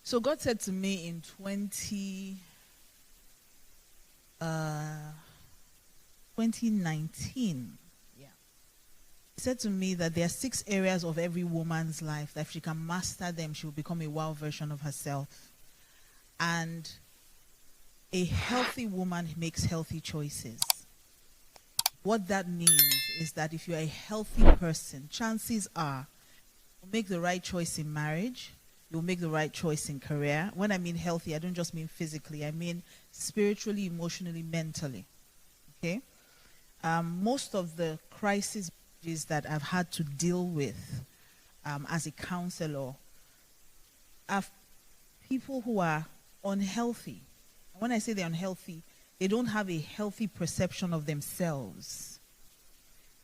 So God said to me in 2019, He said to me that there are 6 areas of every woman's life that if she can master them, she will become a wow version of herself. And a healthy woman makes healthy choices. What that means is that if you're a healthy person, chances are you'll make the right choice in marriage, you'll make the right choice in career. When I mean healthy, I don't just mean physically, I mean spiritually, emotionally, mentally. Okay? Most of the crises that I've had to deal with as a counselor are people who are unhealthy. When I say they're unhealthy, they don't have a healthy perception of themselves.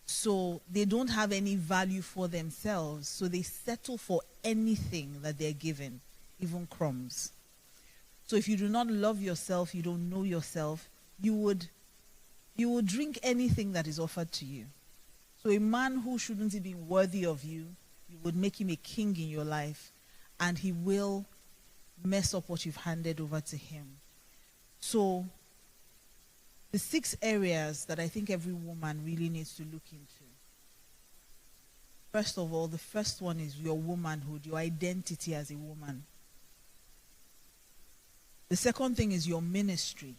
So they don't have any value for themselves. So they settle for anything that they're given, even crumbs. So if you do not love yourself, you don't know yourself, you would drink anything that is offered to you. So a man who shouldn't have been worthy of you, you would make him a king in your life, and he will mess up what you've handed over to him. So the 6 areas that I think every woman really needs to look into. First of all, the first one is your womanhood, your identity as a woman. The second thing is your ministry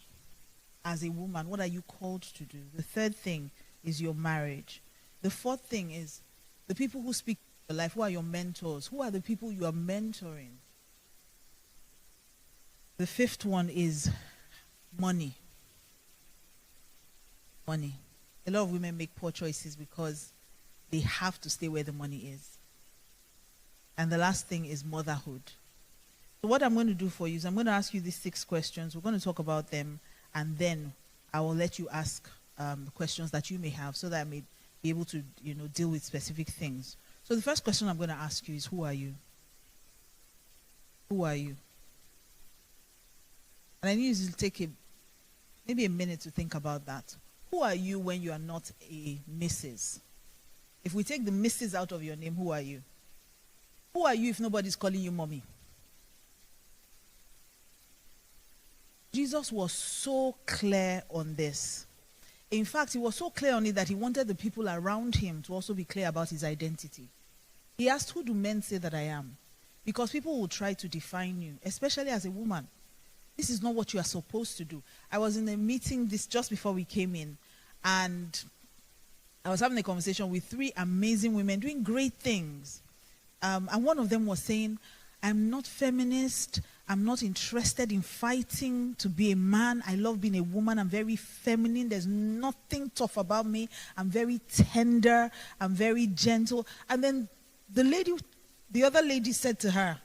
as a woman. What are you called to do? The third thing is your marriage. The fourth thing is the people who speak in your life. Who are your mentors? Who are the people you are mentoring? The fifth one is money. Money. A lot of women make poor choices because they have to stay where the money is. And the last thing is motherhood. So what I'm going to do for you is I'm going to ask you these 6 questions. We're going to talk about them, and then I will let you ask questions that you may have so that I may be able to, deal with specific things. So the first question I'm going to ask you is, who are you? Who are you? And I need you to take maybe a minute to think about that. Who are you when you are not a Mrs.? If we take the Mrs. out of your name, who are you? Who are you if nobody's calling you mommy? Jesus was so clear on this. In fact, he was so clear on it that he wanted the people around him to also be clear about his identity. He asked, who do men say that I am? Because people will try to define you, especially as a woman. This is not what you are supposed to do. I was in a meeting just before we came in, and I was having a conversation with 3 amazing women doing great things. And one of them was saying, I'm not feminist. I'm not interested in fighting to be a man. I love being a woman. I'm very feminine. There's nothing tough about me. I'm very tender. I'm very gentle. And then the other lady said to her,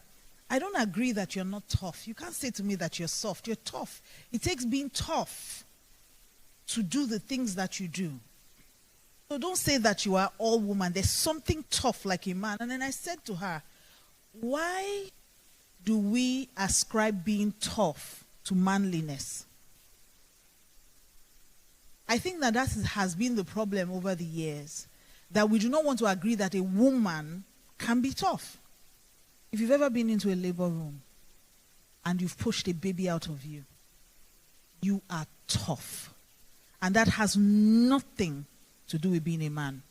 I don't agree that you're not tough. You can't say to me that you're soft. You're tough. It takes being tough to do the things that you do. So don't say that you are all woman. There's something tough like a man. And then I said to her, why do we ascribe being tough to manliness? I think that has been the problem over the years, that we do not want to agree that a woman can be tough. If you've ever been into a labor room and you've pushed a baby out of you, you are tough. And that has nothing to do with being a man.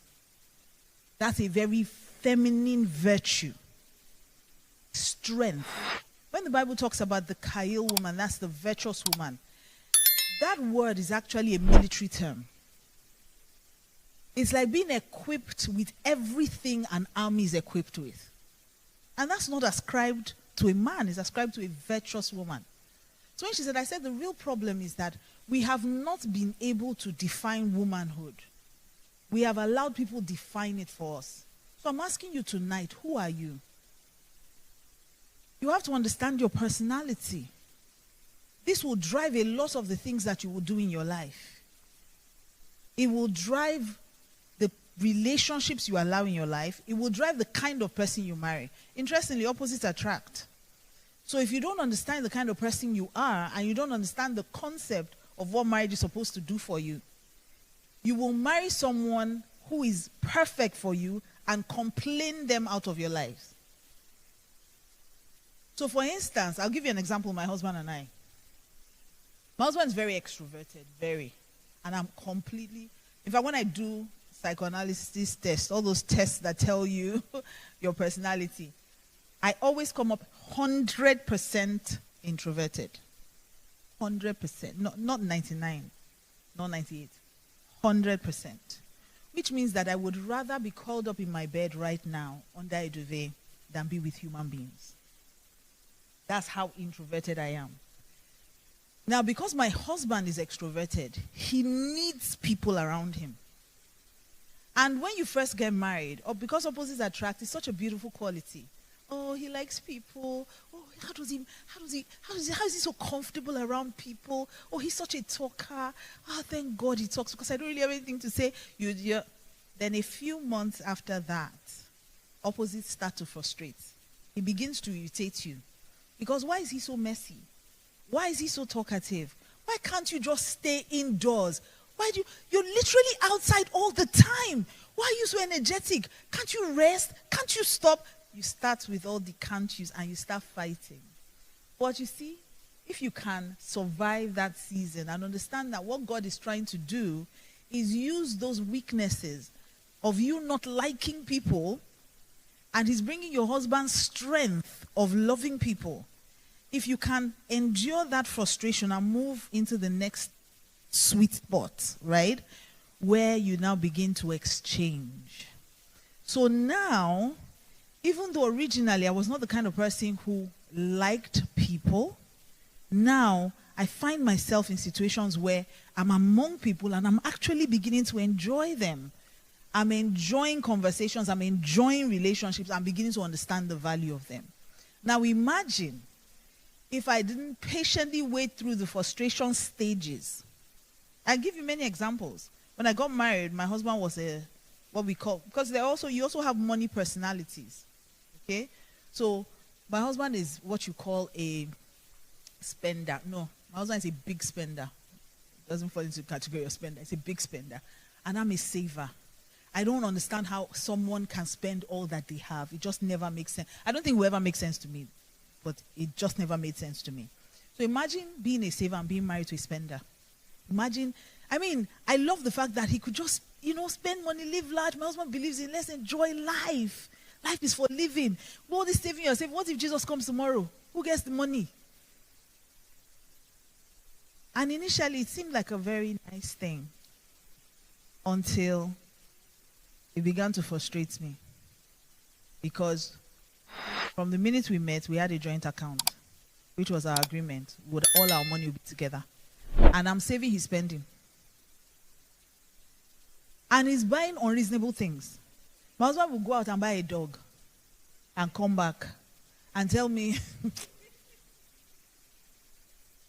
That's a very feminine virtue. Strength. When the Bible talks about the Kail woman, that's the virtuous woman. That word is actually a military term. It's like being equipped with everything an army is equipped with. And that's not ascribed to a man, it's ascribed to a virtuous woman. So when she said, I said the real problem is that we have not been able to define womanhood. We have allowed people define it for us. So I'm asking you tonight, who are you? You have to understand your personality. This will drive a lot of the things that you will do in your life. It will drive the relationships you allow in your life. It will drive the kind of person you marry. Interestingly, opposites attract. So if you don't understand the kind of person you are, and you don't understand the concept of what marriage is supposed to do for you, you will marry someone who is perfect for you and complain them out of your life. So for instance, I'll give you an example, my husband and I. My husband is very extroverted, very. And I'm completely, in fact, when I do psychoanalysis tests, all those tests that tell you your personality, I always come up 100% introverted. 100%, not 99, not 98, 100%. Which means that I would rather be curled up in my bed right now under a duvet than be with human beings. That's how introverted I am. Now, because my husband is extroverted, he needs people around him. And when you first get married, or because opposites attract, it's such a beautiful quality. Oh, he likes people. Oh, how is he so comfortable around people? Oh, he's such a talker. Oh, thank God he talks, because I don't really have anything to say. Then a few months after that, opposites start to frustrate. He begins to irritate you. Because why is he so messy? Why is he so talkative? Why can't you just stay indoors? You're literally outside all the time. Why are you so energetic? Can't you rest? Can't you stop? You start with all the can't yous and you start fighting. But you see, if you can survive that season and understand that what God is trying to do is use those weaknesses of you not liking people, and he's bringing your husband's strength of loving people. If you can endure that frustration and move into the next sweet spot, right, where you now begin to exchange. So now, even though originally I was not the kind of person who liked people, now I find myself in situations where I'm among people and I'm actually beginning to enjoy them. I'm enjoying conversations, I'm enjoying relationships, I'm beginning to understand the value of them. Now imagine if I didn't patiently wait through the frustration stages. I'll give you many examples. When I got married, my husband was what we call, because you also have money personalities. Okay? So my husband is what you call a spender. No, my husband is a big spender. Doesn't fall into the category of spender. It's a big spender. And I'm a saver. I don't understand how someone can spend all that they have. It just never makes sense. I don't think it will ever make sense to me, but it just never made sense to me. So imagine being a saver and being married to a spender. Imagine, I love the fact that he could just, spend money, live large. My husband believes in let's enjoy life. Life is for living. All this saving yourself. What if Jesus comes tomorrow? Who gets the money? And initially, it seemed like a very nice thing until it began to frustrate me. Because from the minute we met, we had a joint account, which was our agreement. All our money would be together. And I'm saving, he's spending. And he's buying unreasonable things. My husband will go out and buy a dog and come back and tell me.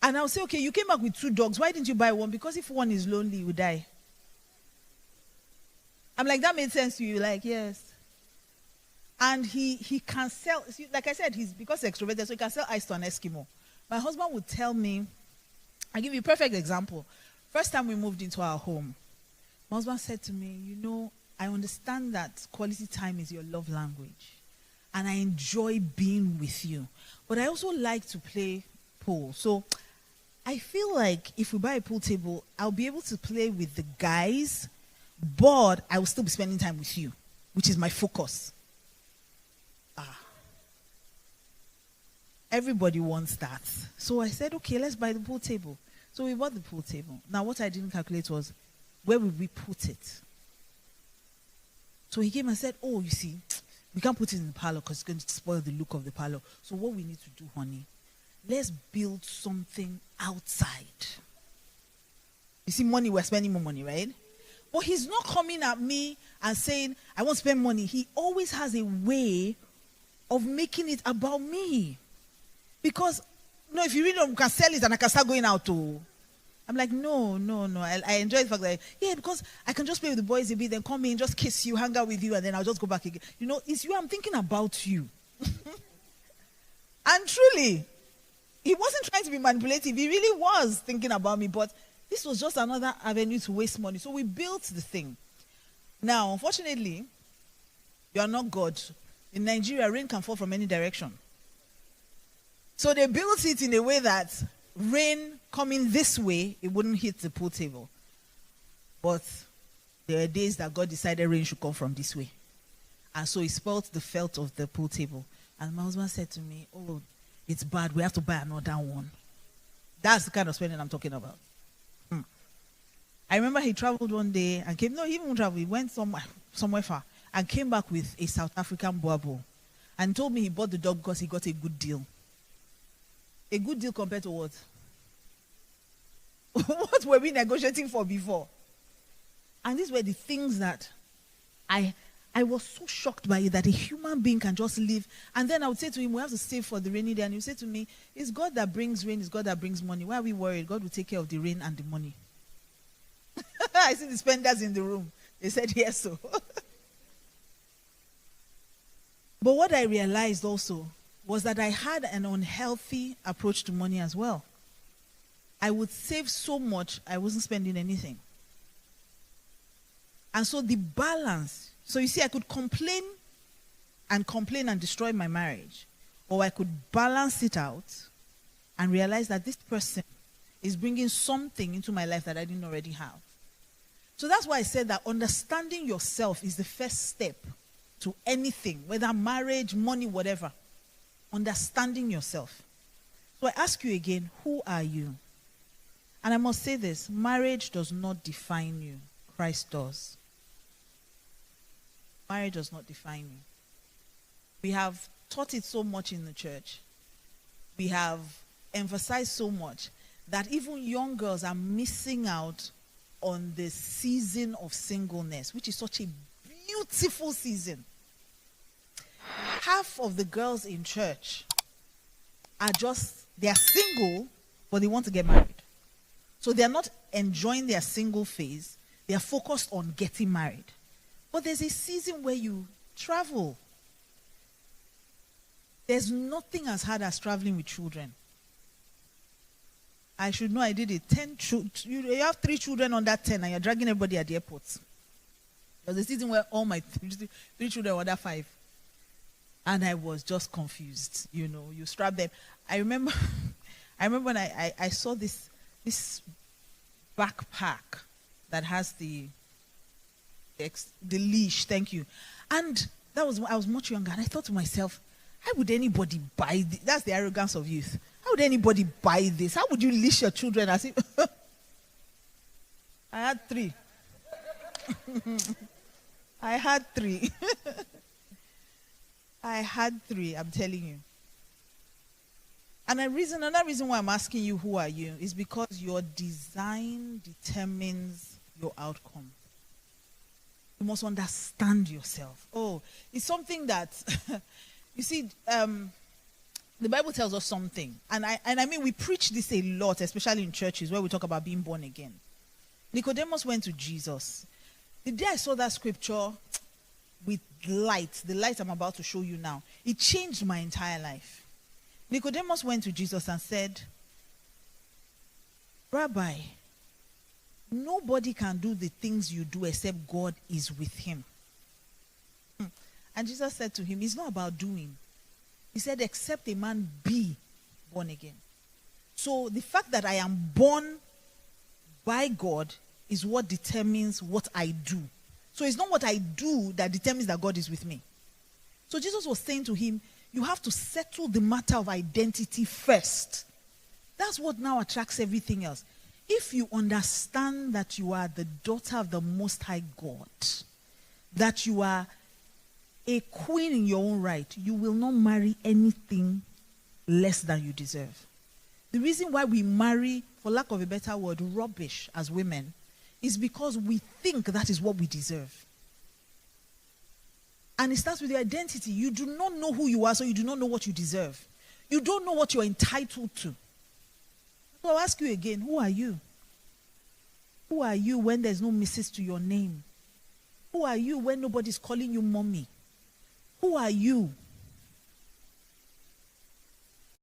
And I'll say, okay, you came back with 2 dogs. Why didn't you buy one? Because if one is lonely, you will die. I'm like, that made sense to you? Like, yes. And he can sell, like I said, because he's extroverted, so he can sell ice to an Eskimo. My husband would tell me, I'll give you a perfect example. First time we moved into our home, my husband said to me, I understand that quality time is your love language. And I enjoy being with you. But I also like to play pool. So I feel like if we buy a pool table, I'll be able to play with the guys, but I will still be spending time with you, which is my focus. Everybody wants that. So I said, okay, let's buy the pool table. So we bought the pool table. Now what I didn't calculate was, where would we put it? So he came and said, oh, you see, we can't put it in the parlor because it's going to spoil the look of the parlor. So what we need to do, honey, let's build something outside. You see, we're spending more money, right? But he's not coming at me and saying, I won't spend money. He always has a way of making it about me. Because, if you really can sell it and I can start going out too. I'm like, no. I enjoy the fact that, because I can just play with the boys a bit, then come in, just kiss you, hang out with you, and then I'll just go back again. It's you, I'm thinking about you. And truly, he wasn't trying to be manipulative. He really was thinking about me, but this was just another avenue to waste money. So we built the thing. Now, unfortunately, you are not God. In Nigeria, rain can fall from any direction. So they built it in a way that rain coming this way, it wouldn't hit the pool table. But there are days that God decided rain should come from this way. And so he spoiled the felt of the pool table. And my husband said to me, oh, it's bad. We have to buy another one. That's the kind of spending I'm talking about. I remember he traveled one day and came. No, he didn't travel. He went somewhere far and came back with a South African boabo and told me he bought the dog because he got a good deal. A good deal compared to what? What were we negotiating for before? And these were the things that I was so shocked by it, that a human being can just live. And then I would say to him, we have to save for the rainy day. And he would say to me, it's God that brings rain, it's God that brings money. Why are we worried? God will take care of the rain and the money. I see the spenders in the room. They said yes, so. But what I realized also was that I had an unhealthy approach to money as well. I would save so much, I wasn't spending anything. And so the balance, so you see, I could complain and destroy my marriage, or I could balance it out and realize that this person is bringing something into my life that I didn't already have. So that's why I said that understanding yourself is the first step to anything, whether marriage, money, whatever. Understanding yourself. So I ask you again, who are you? And I must say this, marriage does not define you. Christ does. Marriage does not define you. We have taught it so much in the church. We have emphasized so much that even young girls are missing out on the season of singleness, which is such a beautiful season. Half of the girls in church they are single, but they want to get married. So they are not enjoying their single phase. They are focused on getting married. But there's a season where you travel. There's nothing as hard as traveling with children. I should know I did it. You have 3 children under 10 and you're dragging everybody at the airport. There was a season where all my 3 children were under 5. And I was just confused. You strap them. I remember when I saw this backpack that has the leash, thank you. And I was much younger, and I thought to myself, how would anybody buy this? That's the arrogance of youth. How would anybody buy this? How would you leash your children as if I had 3. I had 3. I had 3, I'm telling you. And another reason why I'm asking you who are you is because your design determines your outcome. You must understand yourself. Oh, it's something that, you see, the Bible tells us something. And I mean, we preach this a lot, especially in churches where we talk about being born again. Nicodemus went to Jesus. The day I saw that scripture with light, the light I'm about to show you now, it changed my entire life. Nicodemus went to Jesus and said, Rabbi, nobody can do the things you do except God is with him. And Jesus said to him, it's not about doing. He said, except a man be born again. So the fact that I am born by God is what determines what I do. So it's not what I do that determines that God is with me. So Jesus was saying to him, you have to settle the matter of identity first. That's what now attracts everything else. If you understand that you are the daughter of the Most High God, that you are a queen in your own right, you will not marry anything less than you deserve. The reason why we marry, for lack of a better word, rubbish as women, is because we think that is what we deserve. And it starts with your identity. You do not know who you are, so you do not know what you deserve. You don't know what you're entitled to. So I'll ask you again, who are you? Who are you when there's no Mrs. to your name? Who are you when nobody's calling you mommy? Who are you